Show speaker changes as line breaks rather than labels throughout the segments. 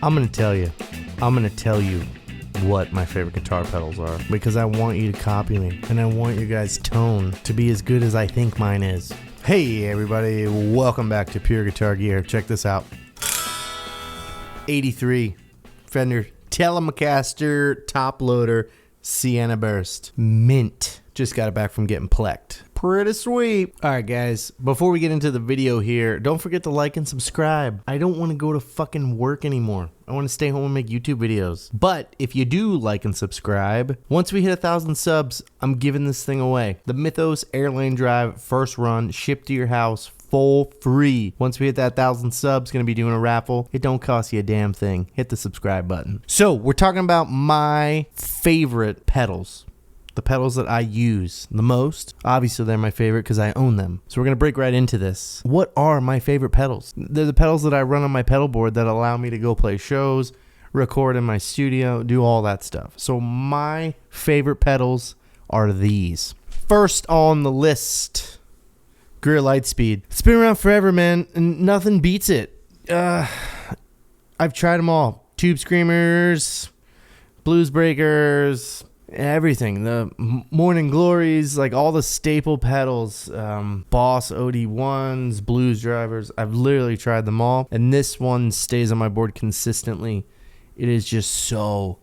I'm going to tell you what my favorite guitar pedals are, because I want you to copy me, and I want your guys' tone to be as good as I think mine is. Hey everybody, welcome back to Pure Guitar Gear. Check this out. 83 Fender Telecaster top loader Sienna Burst. Mint. Just got it back from getting plecked. Pretty sweet. Alright guys, before we get into the video here, don't forget to like and subscribe. I don't want to go to fucking work anymore. I want to stay home and make YouTube videos. But if you do like and subscribe, once we hit 1,000 subs, I'm giving this thing away. The Mythos Airlane Drive first run, shipped to your house, full free. Once we hit that 1,000 subs, gonna be doing a raffle. It don't cost you a damn thing. Hit the subscribe button. So we're talking about my favorite pedals. The pedals that I use the most. Obviously, they're my favorite because I own them. So we're going to break right into this. What are my favorite pedals? They're the pedals that I run on my pedal board that allow me to go play shows, record in my studio, do all that stuff. So my favorite pedals are these. First on the list, Greer Lightspeed. It's been around forever, man, and nothing beats it. I've tried them all. Tube Screamers, Blues Breakers, everything, the Morning Glories, like all the staple pedals, Boss OD1s, Blues Drivers. I've literally tried them all, and this one stays on my board consistently. It is just so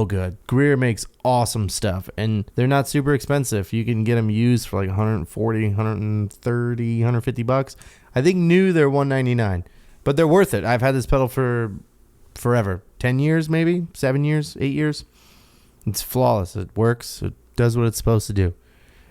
good. Greer makes awesome stuff, and they're not super expensive. You can get them used for like 140, 130, 150 bucks. I think new they're $199, but they're worth it. I've had this pedal for forever. 10 years, maybe 7 years, 8 years. It's flawless. It works. It does what it's supposed to do.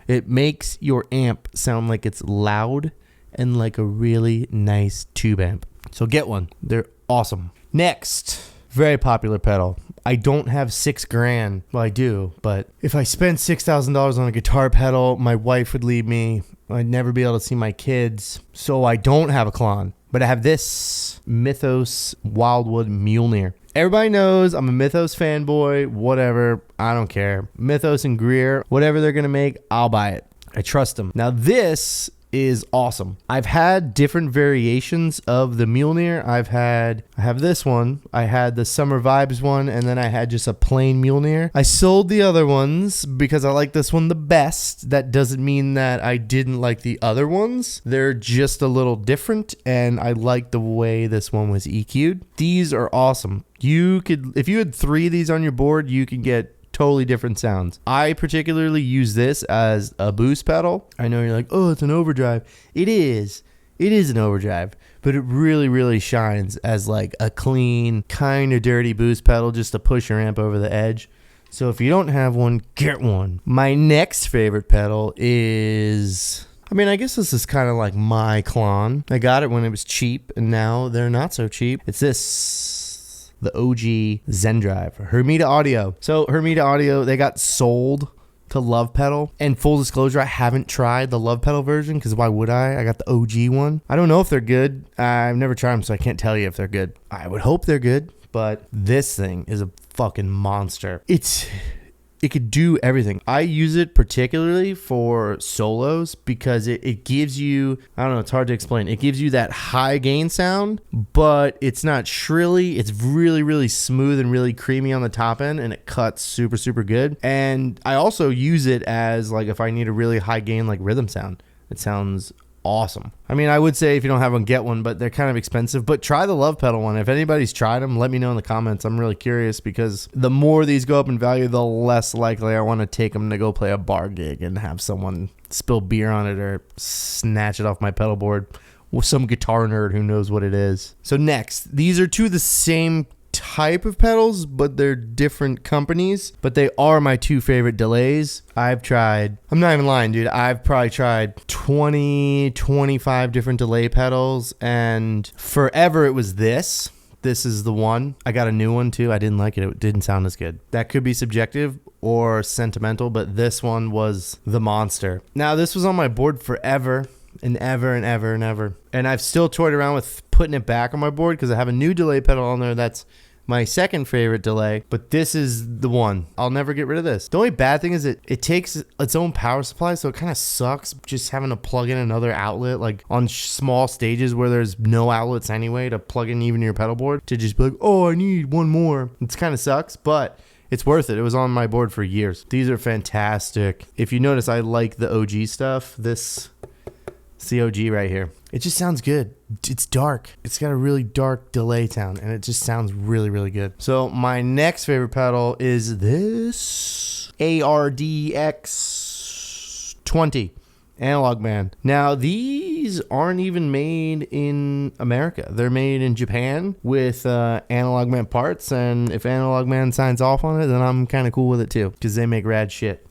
It makes your amp sound like it's loud and like a really nice tube amp. So get one. They're awesome. Next, very popular pedal. I don't have $6,000. Well, I do, but if I spent $6,000 on a guitar pedal, my wife would leave me. I'd never be able to see my kids. So I don't have a Klon, but I have this Mythos Wildwood Mjolnir. Everybody knows I'm a Mythos fanboy, whatever, I don't care. Mythos and Greer, whatever they're going to make, I'll buy it. I trust them. Now this is awesome. I've had different variations of the Mjolnir. I have this one. I had the Summer Vibes one, and then I had just a plain Mjolnir. I sold the other ones because I like this one the best. That doesn't mean that I didn't like the other ones. They're just a little different, and I like the way this one was EQ'd. These are awesome. You could, if you had 3 of these on your board, you could get totally different sounds. I particularly use this as a boost pedal. I know you're like, oh, it's an overdrive. It is an overdrive, but it really shines as like a clean, kind of dirty boost pedal just to push your amp over the edge. So if you don't have one, get one. My next favorite pedal is, I guess this is kind of like my Klon. I got it when it was cheap, and now they're not so cheap. It's this, the OG Zen Drive, Herita Audio. So Herita Audio, they got sold to Love Pedal. And full disclosure, I haven't tried the Love Pedal version because why would I? I got the OG one. I don't know if they're good. I've never tried them, so I can't tell you if they're good. I would hope they're good, but this thing is a fucking monster. It could do everything. I use it particularly for solos because it gives you, I don't know, it's hard to explain. It gives you that high gain sound, but it's not shrilly. It's really smooth and really creamy on the top end, and it cuts super good. And I also use it as like if I need a really high gain like rhythm sound. It sounds awesome. I would say if you don't have one, get one, but they're kind of expensive. But try the Love Pedal one. If anybody's tried them, let me know in the comments. I'm really curious because the more these go up in value, the less likely I want to take them to go play a bar gig and have someone spill beer on it or snatch it off my pedal board with some guitar nerd who knows what it is. So next, these are two of the same type of pedals, but they're different companies, but they are my 2 favorite delays. I'm not even lying, dude, I've probably tried 25 different delay pedals, and forever it was this is the one. I got a new one too. I didn't like it. It didn't sound as good. That could be subjective or sentimental, but this one was the monster. Now this was on my board forever and ever. And I've still toyed around with putting it back on my board because I have a new delay pedal on there that's my second favorite delay, but this is the one. I'll never get rid of this. The only bad thing is it takes its own power supply, so it kind of sucks just having to plug in another outlet, like on small stages where there's no outlets anyway to plug in even your pedal board, to just be like, oh, I need one more. It kind of sucks, but it's worth it. It was on my board for years. These are fantastic. If you notice, I like the OG stuff. This COG right here. It just sounds good. It's dark. It's got a really dark delay sound, and it just sounds really, really good. So my next favorite pedal is this ARDX20 analog band. Now these aren't even made in America. They're made in Japan with Analog Man parts, and if Analog Man signs off on it, then I'm kind of cool with it too, because they make rad shit.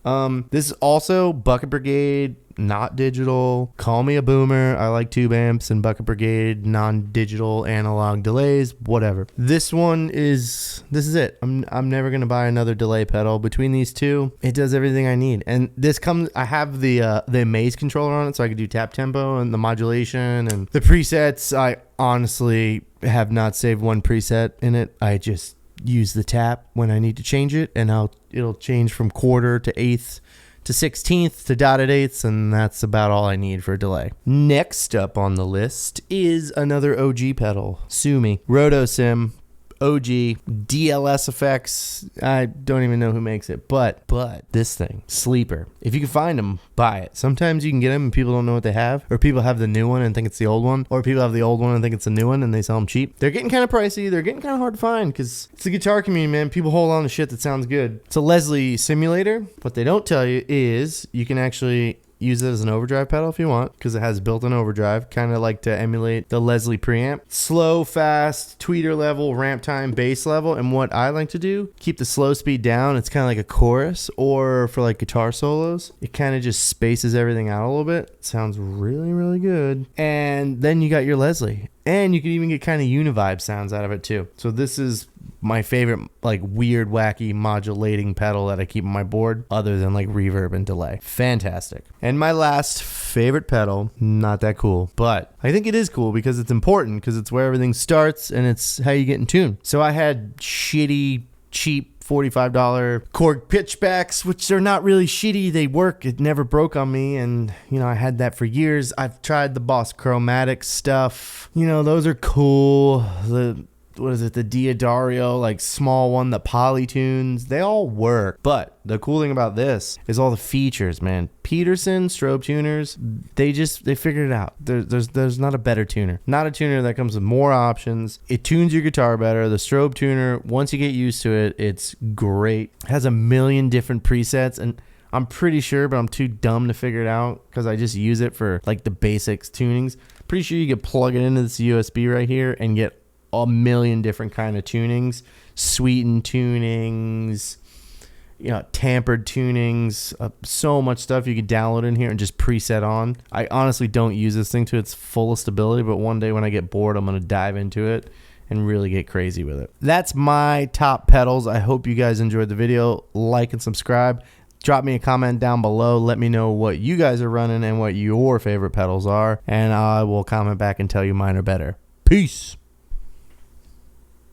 This is also Bucket Brigade, not digital. Call me a boomer. I like tube amps and Bucket Brigade non-digital analog delays, whatever. This is it. I'm never gonna buy another delay pedal. Between these two, it does everything I need. And this comes, I have the Maze controller on it, so I can do tap tempo and the modulation and the presets. I honestly have not saved one preset in it. I just use the tap when I need to change it, and it'll change from quarter to eighth to 16th to dotted eighths, and that's about all I need for a delay. Next up on the list is another OG pedal, Sumi. Roto Sim, OG, DLS effects. I don't even know who makes it, but this thing, sleeper. If you can find them, buy it. Sometimes you can get them and people don't know what they have, or people have the new one and think it's the old one, or people have the old one and think it's the new one and they sell them cheap. They're getting kind of pricey. They're getting kind of hard to find because it's the guitar community, man. People hold on to shit that sounds good. It's a Leslie simulator. What they don't tell you is you can actually use it as an overdrive pedal if you want, because it has built-in overdrive, kind of like to emulate the Leslie preamp. Slow, fast, tweeter level, ramp time, bass level. And what I like to do, keep the slow speed down. It's kind of like a chorus, or for like guitar solos, it kind of just spaces everything out a little bit. It sounds really, really good. And then you got your Leslie, and you can even get kind of univibe sounds out of it too. So this is my favorite, like, weird, wacky modulating pedal that I keep on my board, other than like reverb and delay. Fantastic. And my last favorite pedal, not that cool, but I think it is cool because it's important, because it's where everything starts and it's how you get in tune. So I had shitty, cheap $45 Korg pitchbacks, which are not really shitty. They work. It never broke on me, and you know, I had that for years. I've tried the Boss Chromatic stuff. You know, those are cool. What is it, the Diodario, like small one, the Polytunes, they all work. But the cool thing about this is all the features, man. Peterson strobe tuners, they figured it out. There's not a better tuner. Not a tuner that comes with more options. It tunes your guitar better. The strobe tuner, once you get used to it, it's great. It has a million different presets, and I'm pretty sure, but I'm too dumb to figure it out because I just use it for like the basics tunings. Pretty sure you could plug it into this USB right here and get a million different kind of tunings, sweetened tunings, you know, tampered tunings, so much stuff you could download in here and just preset on. I honestly don't use this thing to its fullest ability, but one day when I get bored, I'm going to dive into it and really get crazy with it. That's my top pedals. I hope you guys enjoyed the video. Like and subscribe. Drop me a comment down below. Let me know what you guys are running and what your favorite pedals are, and I will comment back and tell you mine are better. Peace.